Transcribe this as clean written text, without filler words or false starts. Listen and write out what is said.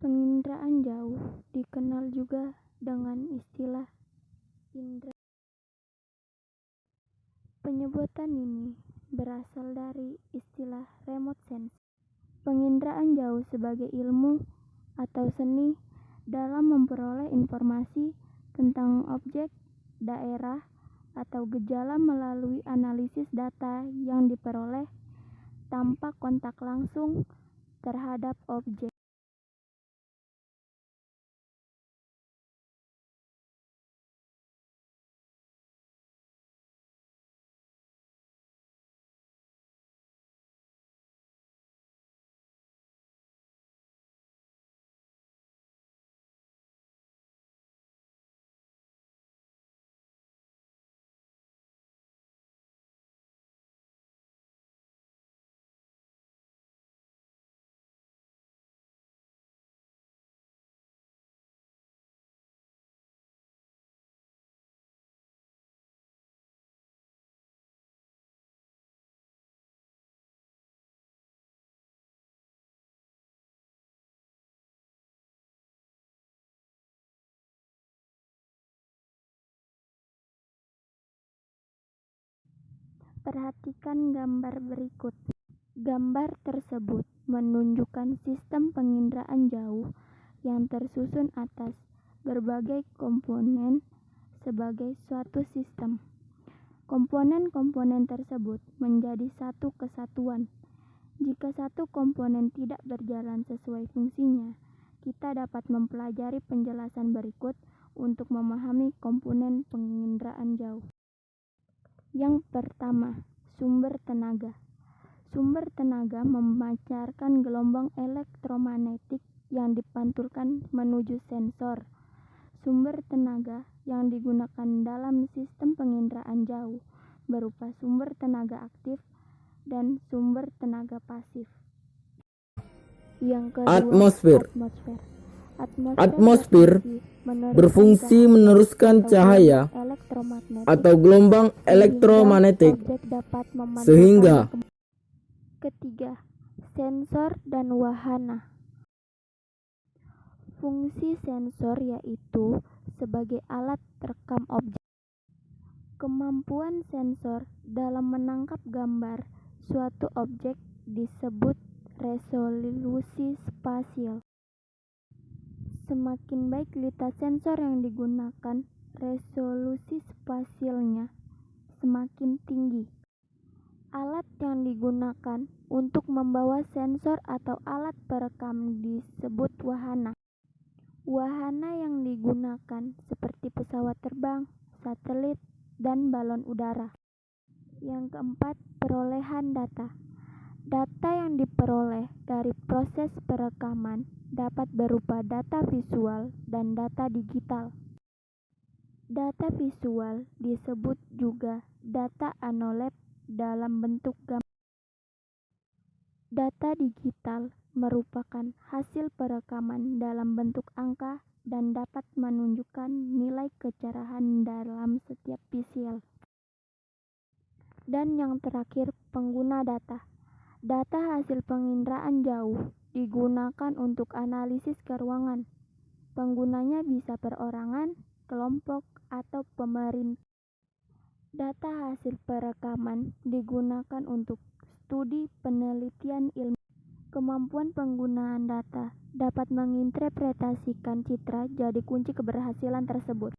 Penginderaan jauh dikenal juga dengan istilah indera. Penyebutan ini berasal dari istilah remote sensing. Penginderaan jauh sebagai ilmu atau seni dalam memperoleh informasi tentang objek, daerah, atau gejala melalui analisis data yang diperoleh tanpa kontak langsung terhadap objek. Perhatikan gambar berikut. Gambar tersebut menunjukkan sistem penginderaan jauh yang tersusun atas berbagai komponen sebagai suatu sistem. Komponen-komponen tersebut menjadi satu kesatuan. Jika satu komponen tidak berjalan sesuai fungsinya, kita dapat mempelajari penjelasan berikut untuk memahami komponen penginderaan jauh. Yang pertama, sumber tenaga. Sumber tenaga memancarkan gelombang elektromagnetik yang dipantulkan menuju sensor. Sumber tenaga yang digunakan dalam sistem penginderaan jauh berupa sumber tenaga aktif dan sumber tenaga pasif. Yang kedua, atmosfer. Atmosfer berfungsi meneruskan cahaya atau gelombang elektromagnetik sehingga. Ketiga, sensor dan wahana. Fungsi sensor yaitu sebagai alat rekam objek. Kemampuan sensor dalam menangkap gambar suatu objek disebut resolusi spasial. Semakin baik kualitas sensor yang digunakan, resolusi spasialnya semakin tinggi. Alat yang digunakan untuk membawa sensor atau alat perekam disebut wahana. Wahana yang digunakan seperti pesawat terbang, satelit, dan balon udara. Yang keempat, perolehan data. Data yang diperoleh dari proses perekaman dapat berupa data visual dan data digital. Data visual disebut juga data analog dalam bentuk gambar. Data digital merupakan hasil perekaman dalam bentuk angka dan dapat menunjukkan nilai kecerahan dalam setiap piksel. Dan yang terakhir, pengguna data. Data hasil penginderaan jauh digunakan untuk analisis keruangan. Penggunanya bisa perorangan, kelompok, atau pemerintah. Data hasil perekaman digunakan untuk studi penelitian ilmu. Kemampuan penggunaan data dapat menginterpretasikan citra jadi kunci keberhasilan tersebut.